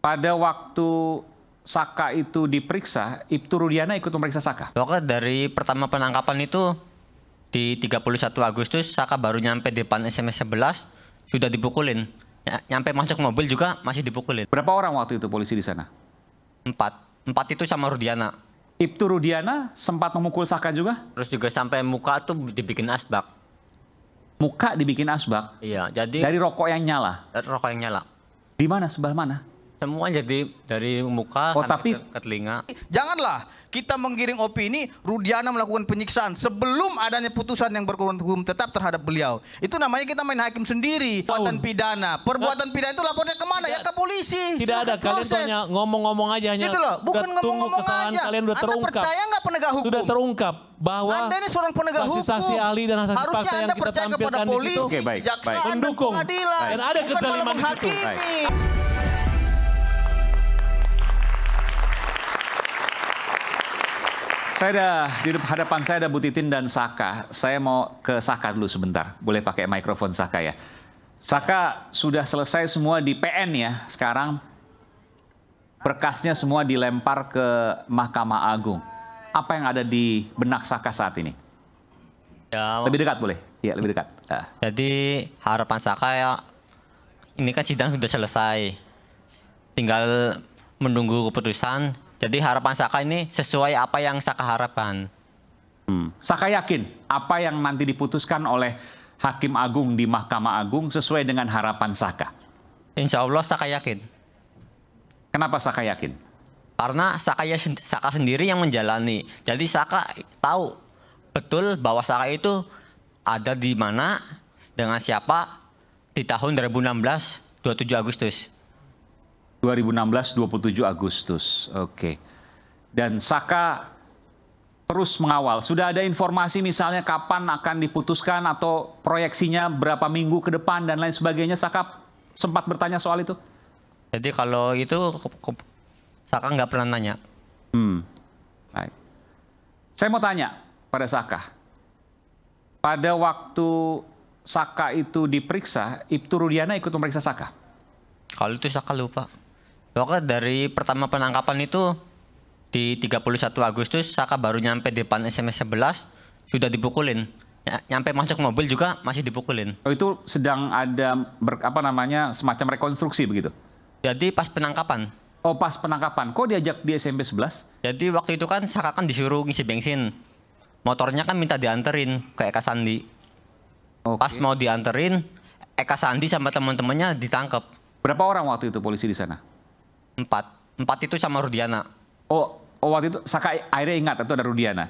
Pada waktu Saka itu diperiksa, Ibtu Rudiana ikut memeriksa Saka? Pokoknya dari pertama penangkapan itu di 31 Agustus Saka baru nyampe depan SMS 11 sudah dipukulin. Nyampe masuk mobil juga masih dipukulin. Berapa orang waktu itu polisi di sana? 4 itu sama Rudiana. Ibtu Rudiana sempat memukul Saka juga? Terus juga sampai muka tuh dibikin asbak. Muka dibikin asbak? Iya, jadi dari rokok yang nyala? Dari rokok yang nyala. Di mana, sebelah mana? Semua jadi dari muka tapi ke telinga. Janganlah kita menggiring opini Rudiana melakukan penyiksaan sebelum adanya putusan yang berkurang hukum tetap terhadap beliau. Itu namanya kita main hakim sendiri. Perbuatan pidana. Perbuatan pidana itu lapornya kemana? Ya ke polisi. Tidak ada, kalian hanya ngomong-ngomong aja, hanya gitu loh. Bukan ngomong-ngomong kesalahan aja. kalian udah terungkap. Anda percaya nggak penegak hukum? Sudah terungkap bahwa Anda ini seorang penegak hukum. saksi-saksi ahli dan saksi harusnya fakta yang Anda kita percaya kepada tampilkan di polisi, situ kejaksaan, mendukung. dan pengadilan. Dan ada Bukan kezaliman malah di situ. menghakimi. Di hadapan saya ada Bu Titin dan Saka. Saya mau ke Saka dulu sebentar. Boleh pakai mikrofon Saka ya. Saka sudah selesai semua di PN ya. Sekarang berkasnya semua dilempar ke Mahkamah Agung. Apa yang ada di benak Saka saat ini? Ya, lebih dekat boleh? Iya, lebih dekat. Jadi harapan Saka ya, ini kan sidang sudah selesai. Tinggal menunggu keputusan. Jadi harapan Saka ini sesuai apa yang Saka harapkan. Saka yakin apa yang nanti diputuskan oleh Hakim Agung di Mahkamah Agung sesuai dengan harapan Saka? Insya Allah Saka yakin. Kenapa Saka yakin? Karena Saka sendiri yang menjalani. Jadi Saka tahu betul bahwa Saka itu ada di mana, dengan siapa, di tahun 2016, 27 Agustus. 2016, 27 Agustus. Oke. Dan Saka terus mengawal. Sudah ada informasi misalnya kapan akan diputuskan atau proyeksinya berapa minggu ke depan dan lain sebagainya. Saka sempat bertanya soal itu? Jadi kalau itu Saka nggak pernah nanya. Baik. Saya mau tanya pada Saka. Pada waktu Saka itu diperiksa, Ibtu Rudiana ikut memeriksa Saka? Kalau itu Saka lupa. Pokoknya dari pertama penangkapan itu di 31 Agustus Saka baru nyampe depan SMS 11 sudah dipukulin. Nyampe masuk mobil juga masih dipukulin. Oh, itu sedang ada semacam rekonstruksi begitu? Jadi pas penangkapan. Oh, pas penangkapan. Kok diajak di SMP 11? Jadi waktu itu kan Saka kan disuruh ngisi bensin. Motornya kan minta dianterin ke Eka Sandi. Pas mau dianterin, Eka Sandi sama teman-temannya ditangkap. Berapa orang waktu itu polisi di sana? 4 itu sama Rudiana. Oh, waktu itu Saka akhirnya ingat itu ada Rudiana.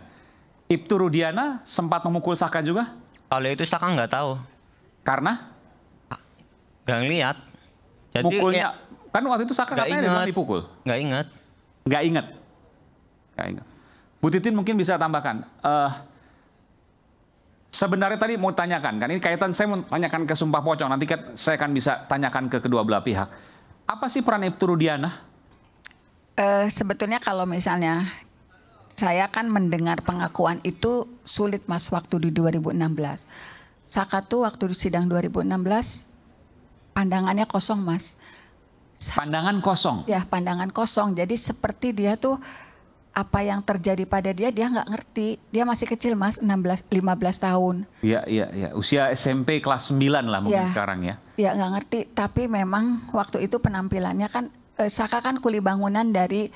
Ibtu Rudiana sempat memukul Saka juga? Kalau itu Saka nggak tahu. Karena? Nggak ngeliat. Jadi mukulnya, kan waktu itu Saka katanya dipukul? Nggak ingat. Nggak ingat? Nggak ingat. Bu Titin mungkin bisa tambahkan. Sebenarnya tadi mau tanyakan, kan ini kaitan saya mau tanyakan ke Sumpah Pocong, nanti kan saya akan bisa tanyakan ke kedua belah pihak. Apa sih peran Ibtu Rudiana? Sebetulnya kalau misalnya saya kan mendengar pengakuan itu sulit Mas waktu di 2016. Saka tuh waktu di sidang 2016 pandangannya kosong Mas. Pandangan kosong? Ya, pandangan kosong. Jadi seperti dia tuh apa yang terjadi pada dia nggak ngerti. Dia masih kecil Mas, 15 tahun. Iya. Usia SMP kelas 9 lah mungkin sekarang ya. Iya nggak ngerti, tapi memang waktu itu penampilannya kan, Saka kan kuli bangunan dari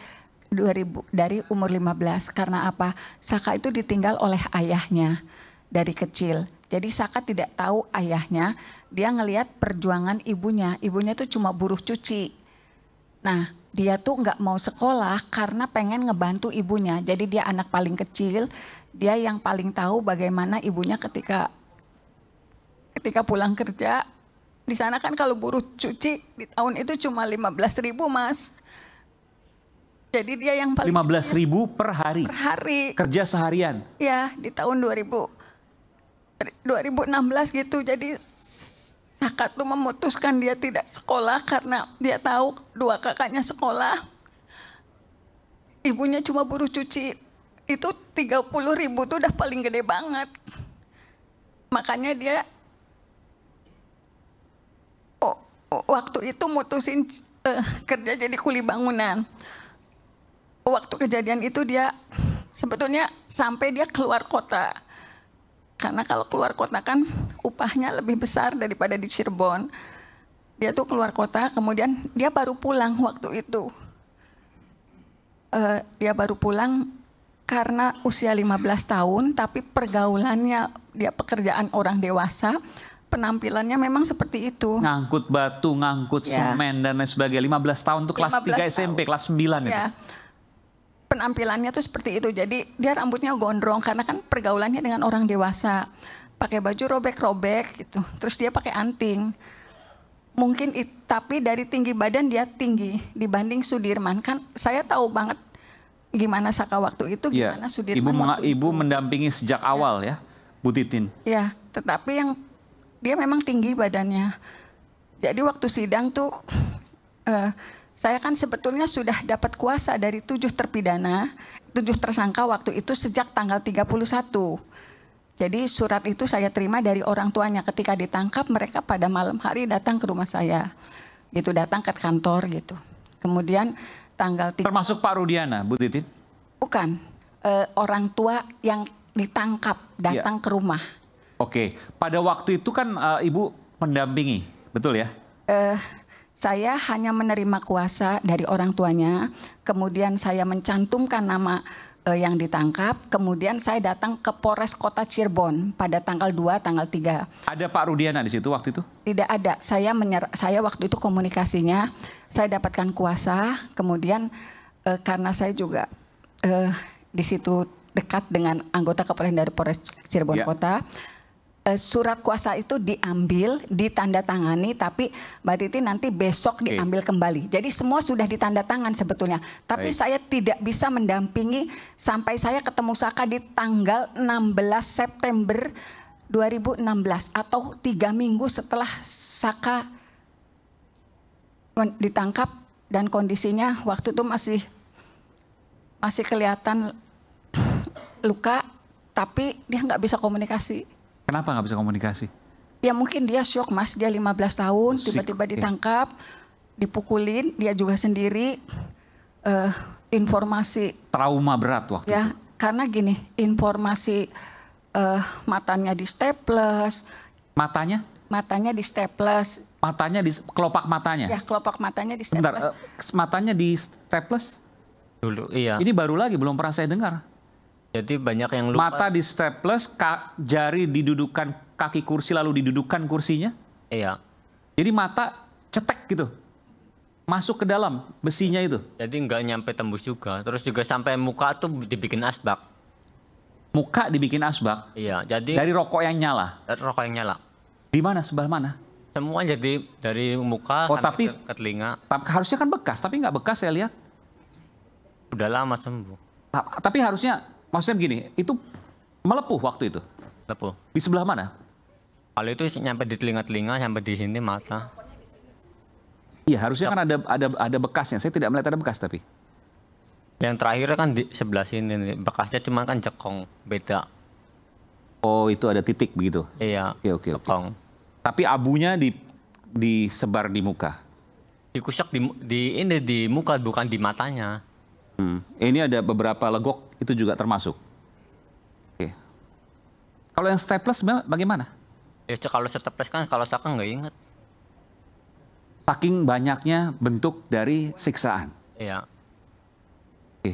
umur 15. Karena apa? Saka itu ditinggal oleh ayahnya dari kecil. Jadi Saka tidak tahu ayahnya, dia ngelihat perjuangan ibunya. Ibunya tuh cuma buruh cuci. Nah, dia tuh nggak mau sekolah karena pengen ngebantu ibunya. Jadi dia anak paling kecil, dia yang paling tahu bagaimana ibunya ketika pulang kerja. Di sana kan kalau buruh cuci di tahun itu cuma 15.000 Mas. Jadi dia yang paling 15.000 per hari? Per hari. Kerja seharian? Ya, di tahun 2016 gitu. Jadi Saka tuh memutuskan dia tidak sekolah karena dia tahu 2 kakaknya sekolah. Ibunya cuma buruh cuci. Itu 30.000 tuh udah paling gede banget. Makanya dia waktu itu mutusin kerja jadi kuli bangunan. Waktu kejadian itu dia sebetulnya sampai dia keluar kota. Karena kalau keluar kota kan upahnya lebih besar daripada di Cirebon. Dia tuh keluar kota, kemudian dia baru pulang waktu itu. Dia baru pulang karena usia 15 tahun, tapi pergaulannya dia pekerjaan orang dewasa, penampilannya memang seperti itu. Ngangkut batu, ngangkut semen dan lain sebagainya. 15 tahun tuh kelas 3 SMP, kelas 9 itu. Ya. Penampilannya tuh seperti itu. Jadi dia rambutnya gondrong karena kan pergaulannya dengan orang dewasa. Pakai baju robek-robek gitu. Terus dia pakai anting. Mungkin tapi dari tinggi badan dia tinggi dibanding Sudirman. Kan saya tahu banget gimana Saka waktu itu, gimana Sudirman. Ibu mendampingi sejak awal ya, Bu Titin. Ya, tetapi yang dia memang tinggi badannya. Jadi waktu sidang tuh saya kan sebetulnya sudah dapat kuasa dari 7 terpidana, 7 tersangka waktu itu sejak tanggal 31. Jadi surat itu saya terima dari orang tuanya ketika ditangkap, mereka pada malam hari datang ke rumah saya. Gitu, datang ke kantor gitu. Kemudian tanggal 3. Termasuk Pak Rudiana, Bu Titin? Bukan, orang tua yang ditangkap datang ke rumah. Oke, pada waktu itu kan Ibu mendampingi, betul ya? Saya hanya menerima kuasa dari orang tuanya, kemudian saya mencantumkan nama yang ditangkap, kemudian saya datang ke Polres Kota Cirebon pada tanggal 2, tanggal 3. Ada Pak Rudiana di situ waktu itu? Tidak ada, saya waktu itu komunikasinya, saya dapatkan kuasa, kemudian karena saya juga di situ dekat dengan anggota kepolisian dari Polres Cirebon Kota, surat kuasa itu diambil, ditandatangani, tapi Mbak Titi nanti besok diambil kembali. Jadi semua sudah ditandatangan sebetulnya. Tapi saya tidak bisa mendampingi sampai saya ketemu Saka di tanggal 16 September 2016 atau 3 minggu setelah Saka ditangkap dan kondisinya waktu itu masih kelihatan luka, tapi dia nggak bisa komunikasi. Kenapa nggak bisa komunikasi? Ya mungkin dia shock Mas, dia 15 tahun, tiba-tiba ditangkap, dipukulin, dia juga sendiri, informasi. Trauma berat waktu itu? Karena gini, informasi matanya di staples. Matanya? Matanya di staples. Matanya di kelopak matanya? Ya, kelopak matanya di staples. Bentar, matanya di staples? Dulu, iya. Ini baru lagi, belum pernah saya dengar. Jadi banyak yang lupa. Mata di staples, jari didudukan kaki kursi lalu didudukan kursinya? Iya. Jadi mata cetek gitu, masuk ke dalam besinya itu? Jadi nggak nyampe tembus juga. Terus juga sampai muka tuh dibikin asbak. Muka dibikin asbak? Iya, jadi... Dari rokok yang nyala? Dari rokok yang nyala. Di mana, sebelah mana? Semua jadi dari muka sampai ke telinga. Harusnya kan bekas, tapi nggak bekas saya lihat. Udah lama sembuh. Tapi harusnya... Maksudnya begini, itu melepuh waktu itu? Melepuh. Di sebelah mana? Kalau itu nyampe di telinga-telinga, sampai di sini mata. Iya, harusnya kan ada bekasnya. Saya tidak melihat ada bekas tapi. Yang terakhir kan di sebelah sini, bekasnya cuma kan cekong, beda. Oh, itu ada titik begitu? Iya, oke. cekong. Tapi abunya disebar di muka? Dikusek di muka, bukan di matanya. Ini ada beberapa legok, itu juga termasuk. Oke. Kalau yang staples bagaimana? Ya kalau staples kan kalau Saka nggak ingat. Saking banyaknya bentuk dari siksaan. Iya. Oke.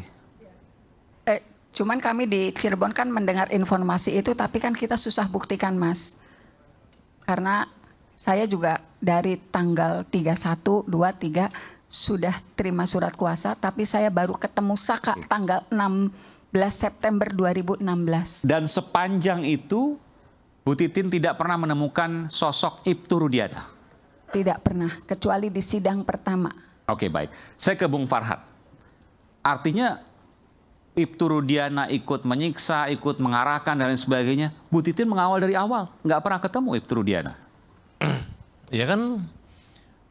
Cuman kami di Cirebon kan mendengar informasi itu, tapi kan kita susah buktikan Mas. Karena saya juga dari tanggal 31, 2, 3 sudah terima surat kuasa, tapi saya baru ketemu Saka tanggal 16 September 2016. Dan sepanjang itu, Bu Titin tidak pernah menemukan sosok Ibtu Rudiana? Tidak pernah, kecuali di sidang pertama. Oke, baik. Saya ke Bung Farhad. Artinya Ibtu Rudiana ikut menyiksa, ikut mengarahkan dan lain sebagainya. Bu Titin mengawal dari awal, nggak pernah ketemu Ibtu Rudiana. Ya kan...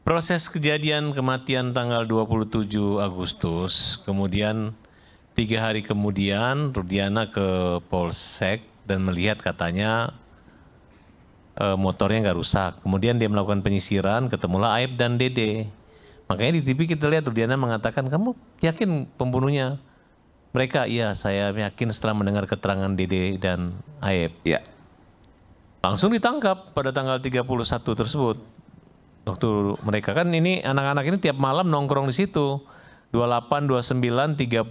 Proses kejadian kematian tanggal 27 Agustus, kemudian 3 hari kemudian Rudiana ke Polsek dan melihat katanya motornya nggak rusak. Kemudian dia melakukan penyisiran, ketemulah Aib dan Dede. Makanya di TV kita lihat Rudiana mengatakan, kamu yakin pembunuhnya mereka? Iya, saya yakin setelah mendengar keterangan Dede dan Aep. Ya. Langsung ditangkap pada tanggal 31 tersebut. Waktu mereka kan ini anak-anak ini tiap malam nongkrong di situ. 28, 29, 30,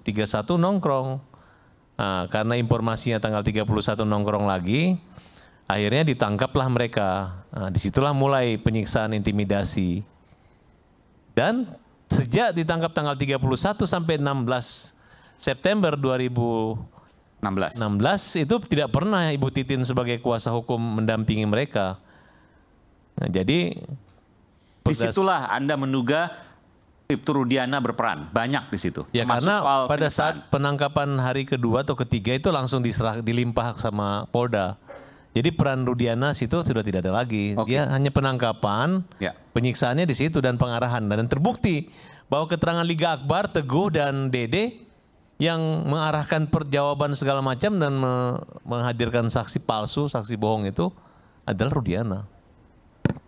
31 nongkrong. Nah, karena informasinya tanggal 31 nongkrong lagi, akhirnya ditangkaplah mereka. Nah, disitulah mulai penyiksaan intimidasi. Dan sejak ditangkap tanggal 31 sampai 16 September 2016 itu tidak pernah Ibu Titin sebagai kuasa hukum mendampingi mereka. Nah, jadi disitulah Anda menduga Ibtu Rudiana berperan banyak di situ. Ya, termasuk karena soal pada penyiksaan. saat penangkapan hari kedua atau ketiga itu langsung dilimpah sama Polda. Jadi peran Rudiana situ sudah tidak ada lagi. Oke. Dia hanya penangkapan, Ya. penyiksaannya di situ dan pengarahan. Dan terbukti bahwa keterangan Liga Akbar, Teguh dan Dede yang mengarahkan perjawaban segala macam dan menghadirkan saksi palsu, saksi bohong itu adalah Rudiana.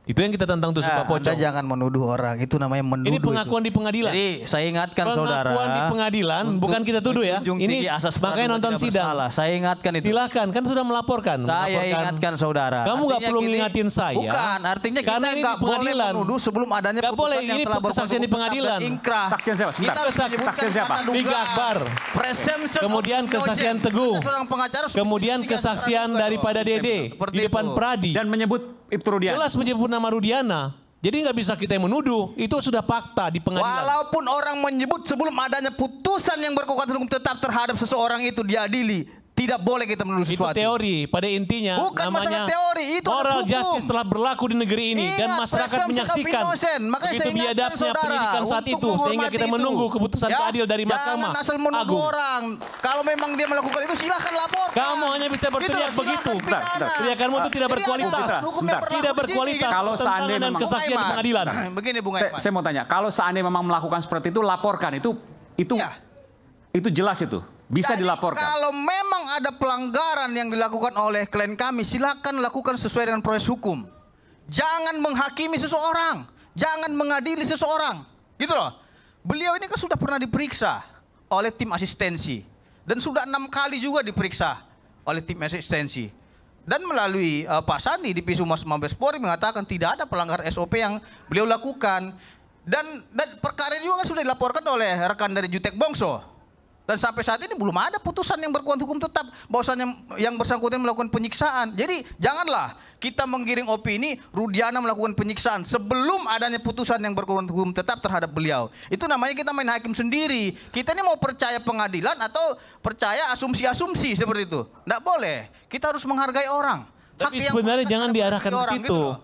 Itu yang kita tantang tuh Pak Pocong. Anda jangan menuduh orang, itu namanya menuduh. Ini pengakuan di pengadilan. Jadi saya ingatkan saudara. Pengakuan di pengadilan, bukan kita tuduh ya. Ini makanya nonton sidang. Saya ingatkan itu. Silakan, kan sudah melaporkan. Saya ingatkan saudara. Kamu nggak Artinya perlu gini, ngingatin saya. Bukan, artinya kita Karena ini nggak di boleh pengadilan. menuduh sebelum adanya Nggak boleh, putusan yang ini telah kesaksian di pengadilan. inkrah. Saksian siapa? Sebentar. Kita harus menyebutkan Saksian siapa? kata duga. Liga Akbar. Presumption Kemudian of kesaksian innocence. Teguh. Ada seorang pengacara sudah Kemudian membuktikan kesaksian secara daripada duga. Dede Seperti di depan itu. Pradi. Dan menyebut Ibtu Rudiana. Jelas menyebut nama Rudiana. Jadi nggak bisa kita yang menuduh. Itu sudah fakta di pengadilan. Walaupun orang menyebut sebelum adanya putusan yang berkekuatan hukum tetap terhadap seseorang itu diadili, tidak boleh kita menuduh Itu sesuatu. teori. Pada intinya Bukan namanya masalah teori, itu moral hukum. justice telah berlaku di negeri ini dan Ingat, masyarakat presumption of menyaksikan innocence. Makanya begitu saya ingatkan biadabnya saudara penyidikan saat untuk itu sehingga menghormati kita itu. menunggu keputusan Ya, keadilan dari Mahkamah Jangan asal menuduh Agung. orang. Kalau memang dia melakukan itu silahkan laporkan. Kamu hanya bisa berteriak Gitu, begitu. silahkan pidana. Teriakanmu itu tidak Jadi berkualitas. ada hukum yang berlaku Tidak di sini, berkualitas. gitu. Kalau seandainya Tentangan dan memang- kesaksian di Bung pengadilan. Aiman. Begini Bung Aiman. Saya mau tanya, kalau seandainya memang melakukan seperti itu, laporkan. Itu Iya. itu jelas itu. Bisa Jadi, dilaporkan. Kalau memang ada pelanggaran yang dilakukan oleh klien kami, silakan lakukan sesuai dengan proses hukum. Jangan menghakimi seseorang, jangan mengadili seseorang, gitu loh. Beliau ini kan sudah pernah diperiksa oleh tim asistensi dan sudah 6 kali juga diperiksa oleh tim asistensi. Dan melalui Pak Sandi di Pisumas Mabes Polri mengatakan tidak ada pelanggaran SOP yang beliau lakukan. Dan perkara ini juga kan sudah dilaporkan oleh rekan dari Jutek Bongso. Dan sampai saat ini belum ada putusan yang berkuatan hukum tetap bahwasanya yang bersangkutan melakukan penyiksaan. Jadi janganlah kita menggiring opini Rudiana melakukan penyiksaan sebelum adanya putusan yang berkuatan hukum tetap terhadap beliau. Itu namanya kita main hakim sendiri. Kita ini mau percaya pengadilan atau percaya asumsi-asumsi seperti itu. Tidak boleh. Kita harus menghargai orang. Tapi Hak yang sebenarnya bukan jangan terhadap diarahkan ke orang, situ. gitu loh.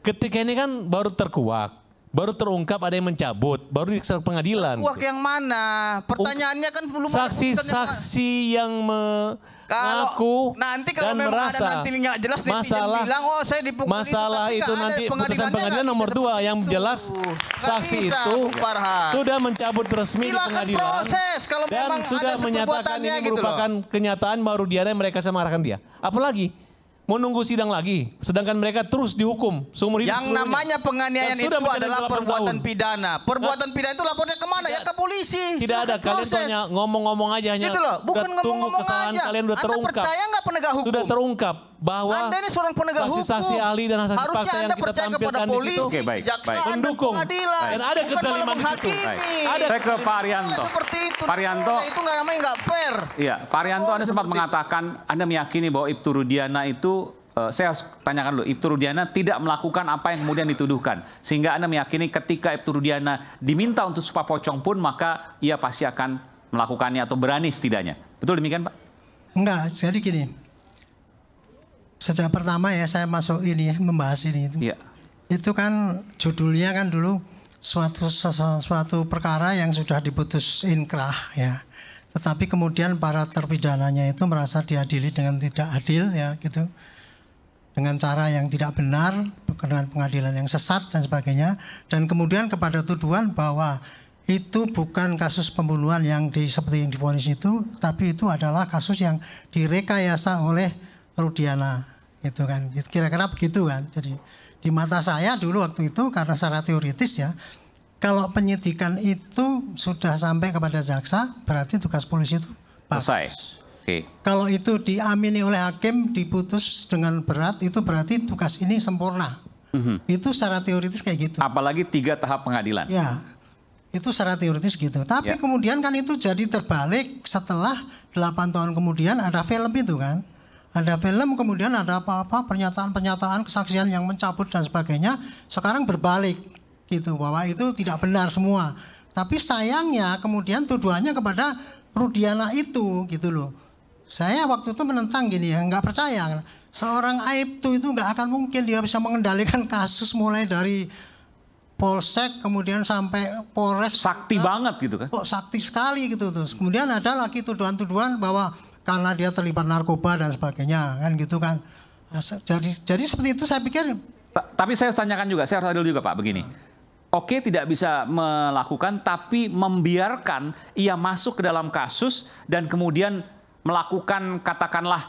Ketika ini kan baru terkuak, baru terungkap ada yang mencabut, baru di pengadilan. Uang yang mana? Pertanyaannya kan belum ada putusan yang- Saksi-saksi yang mengaku nanti kalau dan memang merasa ada nanti nggak jelas netizen masalah bilang oh saya dipukul masalah tapi itu nggak ada nanti putusan pengadilannya pengadilan nggak nomor bisa 2 yang seperti jelas itu. Nggak saksi bisa, itu Bung Farhan. sudah mencabut resmi di Silakan pengadilan proses kalau dan memang sudah ada menyatakan perbuatannya ini gitu loh. merupakan kenyataan bahwa Rudiana yang mereka mengarahkan dia. Apalagi mau nunggu sidang lagi, sedangkan mereka terus dihukum seumur hidup. Yang seluruhnya. namanya penganiayaan Dan itu sudah menjalani adalah 8 perbuatan tahun. pidana. Perbuatan pidana itu lapornya kemana? Ya ke polisi. Tidak ada, Silakan kalian tuh proses. hanya ngomong-ngomong aja, hanya Gitu loh, bukan udah tunggu ngomong-ngomong kesalahan aja. kalian udah Anda terungkap. percaya nggak penegak hukum? Sudah terungkap bahwa Anda ini seorang penegak hukum. saksi-saksi ahli dan saksi Harusnya fakta yang Anda kita percaya kepada tampilkan di polisi, situ Oke, baik, kejaksaan, baik. dan Mendukung. pengadilan. Dan ada Bukan kezaliman malah di situ. menghakimi. Ada. Saya ke Pak Arianto. Seperti itu. Pak Arianto. Itu nggak namanya nggak fair. Iya, Pak Arianto, Anda sempat Seperti- mengatakan Anda meyakini bahwa Ibtu Rudiana itu saya harus tanyakan dulu, Ibtu Rudiana tidak melakukan apa yang kemudian dituduhkan. Sehingga Anda meyakini ketika Ibtu Rudiana diminta untuk Pak Pocong pun, maka ia pasti akan melakukannya atau berani setidaknya. Betul demikian, Pak? Enggak, jadi gini. Sejak pertama ya saya masuk ini ya, membahas ini itu. Iya. Itu kan judulnya kan dulu suatu perkara yang sudah diputus inkrah ya. Tetapi kemudian para terpidananya itu merasa diadili dengan tidak adil ya gitu. Dengan cara yang tidak benar, dengan pengadilan yang sesat dan sebagainya. Dan kemudian kepada tuduhan bahwa itu bukan kasus pembunuhan yang seperti yang divonis itu, tapi itu adalah kasus yang direkayasa oleh Rudiana, gitu kan. Kira-kira begitu kan. Jadi di mata saya dulu waktu itu karena secara teoritis ya, Kalau penyidikan itu sudah sampai kepada jaksa, berarti tugas polisi itu bagus. Selesai. Oke. Kalau itu diamini oleh hakim, diputus dengan berat, itu berarti tugas ini sempurna. Itu secara teoritis kayak gitu. Apalagi 3 tahap pengadilan. Ya, itu secara teoritis gitu. Tapi kemudian kan itu jadi terbalik setelah 8 tahun kemudian ada film itu kan. Ada film, kemudian ada apa-apa, pernyataan-pernyataan, kesaksian yang mencabut dan sebagainya. Sekarang berbalik gitu, bahwa itu tidak benar semua. Tapi sayangnya kemudian tuduhannya kepada Rudiana itu gitu loh. Saya waktu itu menentang gini ya, nggak percaya. Seorang Aibtu itu nggak akan mungkin dia bisa mengendalikan kasus mulai dari Polsek kemudian sampai Polres. Sakti banget gitu kan. Kok sakti sekali gitu terus. Kemudian ada lagi tuduhan-tuduhan bahwa karena dia terlibat narkoba dan sebagainya kan gitu kan. Jadi seperti itu saya pikir. Tapi saya harus tanyakan juga, saya harus adil juga Pak begini. Oke, tidak bisa melakukan tapi membiarkan ia masuk ke dalam kasus dan kemudian melakukan katakanlah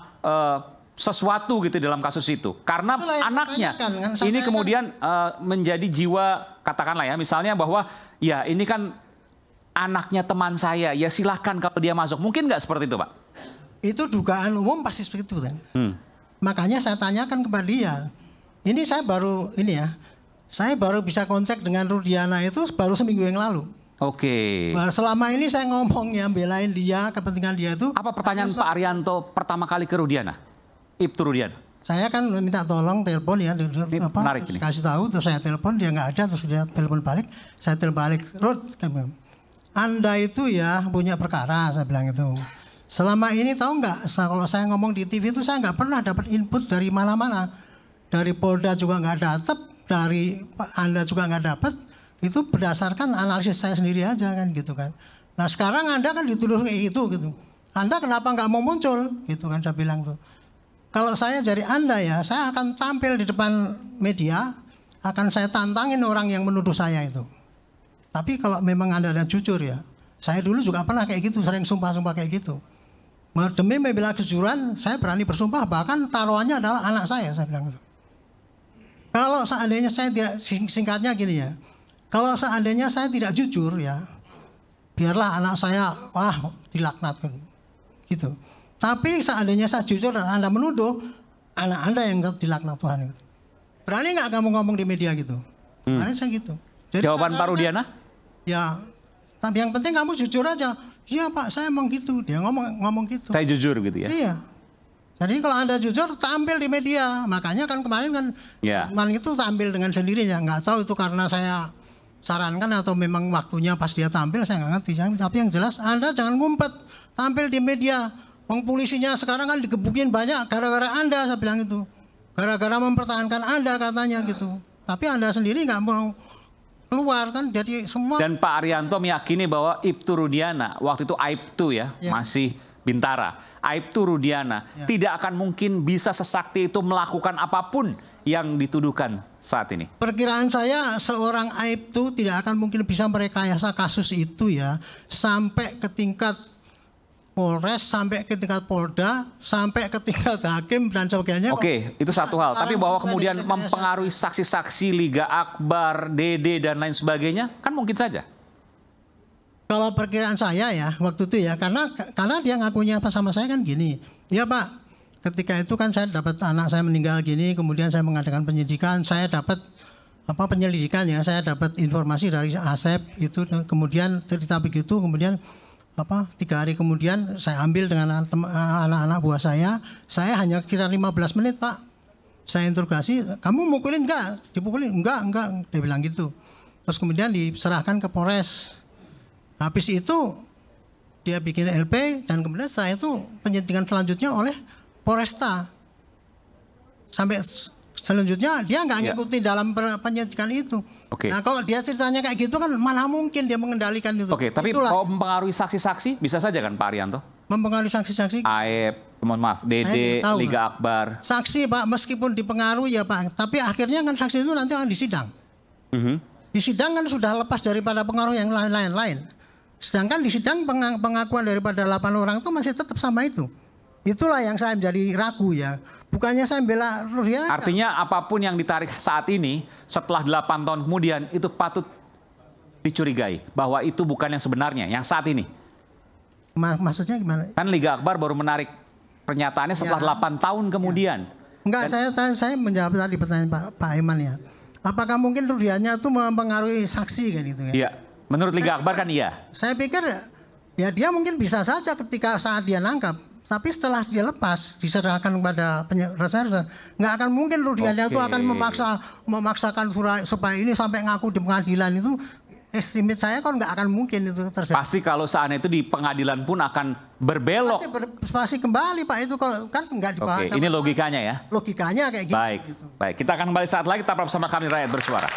sesuatu gitu dalam kasus itu. Karena anaknya ini kemudian menjadi jiwa katakanlah ya misalnya bahwa ya ini kan anaknya teman saya, ya silahkan kalau dia masuk. Mungkin nggak seperti itu Pak? Itu dugaan umum pasti seperti itu kan. Makanya saya tanyakan kepada dia. Ini saya baru bisa kontak dengan Rudiana itu baru seminggu yang lalu. Oke. Nah, selama ini saya ngomong ya belain dia, kepentingan dia itu. Apa pertanyaan Pak Arianto pertama kali ke Rudiana? Ibtu Rudiana. Saya kan minta tolong telepon ya, menarik ini. kasih tahu, terus saya telepon, dia nggak ada, terus dia telepon balik, saya telepon balik, Rud, Anda itu ya punya perkara, saya bilang itu. Selama ini tahu nggak, kalau saya ngomong di TV itu saya nggak pernah dapat input dari mana-mana, dari Polda juga nggak dapat, dari Anda juga nggak dapat. Itu berdasarkan analisis saya sendiri aja kan gitu kan. Nah sekarang Anda kan dituduh kayak gitu. Anda kenapa nggak mau muncul gitu kan saya bilang tuh. Kalau saya dari Anda ya, saya akan tampil di depan media, akan saya tantangin orang yang menuduh saya itu. Tapi kalau memang Anda jujur ya, saya dulu juga pernah kayak gitu, sering sumpah-sumpah kayak gitu. Demi membela kejujuran, saya berani bersumpah, bahkan taruhannya adalah anak saya bilang gitu. Kalau seandainya saya tidak, singkatnya gini ya, kalau seandainya saya tidak jujur ya, biarlah anak saya dilaknat gitu. Tapi seandainya saya jujur dan Anda menuduh, anak Anda yang dilaknat Tuhan. Berani nggak kamu ngomong di media gitu? Berani saya gitu. Jadi, jawaban Pak Rudiana? Ya, tapi yang penting kamu jujur aja. Iya Pak, saya emang gitu. Dia ngomong gitu. Saya jujur gitu ya? Iya. Jadi kalau Anda jujur, tampil di media. Makanya kan kemarin itu tampil dengan sendirinya. Nggak tahu itu karena saya sarankan atau memang waktunya pas dia tampil, saya nggak ngerti. Tapi yang jelas Anda jangan ngumpet, tampil di media. Polisinya sekarang kan digebukin banyak gara-gara Anda, saya bilang itu. Gara-gara mempertahankan Anda katanya gitu. Tapi Anda sendiri nggak mau keluar kan, jadi semua. Dan Pak Arianto meyakini bahwa Ibtu Rudiana, waktu itu Aibtu ya, masih Bintara. Aibtu Rudiana tidak akan mungkin bisa sesakti itu melakukan apapun yang dituduhkan saat ini. Perkiraan saya seorang Aibtu tidak akan mungkin bisa merekayasa kasus itu ya sampai ke tingkat Polres, sampai ke tingkat Polda, sampai ke tingkat hakim dan sebagainya. Oke, itu satu hal. Tapi bahwa kemudian mempengaruhi saksi-saksi Liga Akbar, DD dan lain sebagainya, kan mungkin saja. Kalau perkiraan saya ya waktu itu ya, karena dia ngakunya apa sama saya kan gini, ya Pak, ketika itu kan saya dapat anak saya meninggal gini, kemudian saya mengadakan penyidikan, saya dapat penyelidikan ya, saya dapat informasi dari Asep itu, kemudian cerita begitu, kemudian 3 hari kemudian saya ambil dengan anak-anak buah saya hanya kira 15 menit Pak, saya interogasi, kamu mukulin enggak? Dipukulin? Enggak, dia bilang gitu. Terus kemudian diserahkan ke Polres. Habis itu dia bikin LP dan kemudian setelah itu penyidikan selanjutnya oleh Polresta. Sampai selanjutnya dia nggak ngikuti dalam penyidikan itu. Nah kalau dia ceritanya kayak gitu kan mana mungkin dia mengendalikan itu. Tapi kalau mempengaruhi saksi-saksi bisa saja kan Pak Arianto? Mempengaruhi saksi-saksi? DD, Liga Akbar. Saksi Pak meskipun dipengaruhi ya Pak, tapi akhirnya kan saksi itu nanti akan disidang. Di sidang kan sudah lepas daripada pengaruh yang lain-lain. Sedangkan di sidang pengakuan daripada 8 orang itu masih tetap sama itu. Itulah yang saya menjadi ragu ya. Bukannya saya bela Rudiana. Artinya apapun yang ditarik saat ini, setelah 8 tahun kemudian itu patut dicurigai bahwa itu bukan yang sebenarnya, yang saat ini? Maksudnya gimana? Kan Liga Akbar baru menarik pernyataannya setelah 8 tahun kemudian. Enggak, saya menjawab tadi pertanyaan Pak Iman ya. Apakah mungkin Rudiana itu mempengaruhi saksi kan gitu ya? Iya, menurut Liga Akbar kan iya. Saya pikir ya dia mungkin bisa saja ketika saat dia nangkap. Tapi setelah dia lepas, diserahkan kepada reserse, nggak akan mungkin Rudiana itu akan memaksakan supaya ini sampai ngaku di pengadilan itu. Estimate saya kan nggak akan mungkin itu terjadi. Pasti kalau saat itu di pengadilan pun akan berbelok. Pasti kembali Pak, itu kan nggak dibahas. Oke, ini logikanya ya? Logikanya kayak gitu. Baik, baik. Kita akan kembali saat lagi, tetap bersama kami Rakyat Bersuara.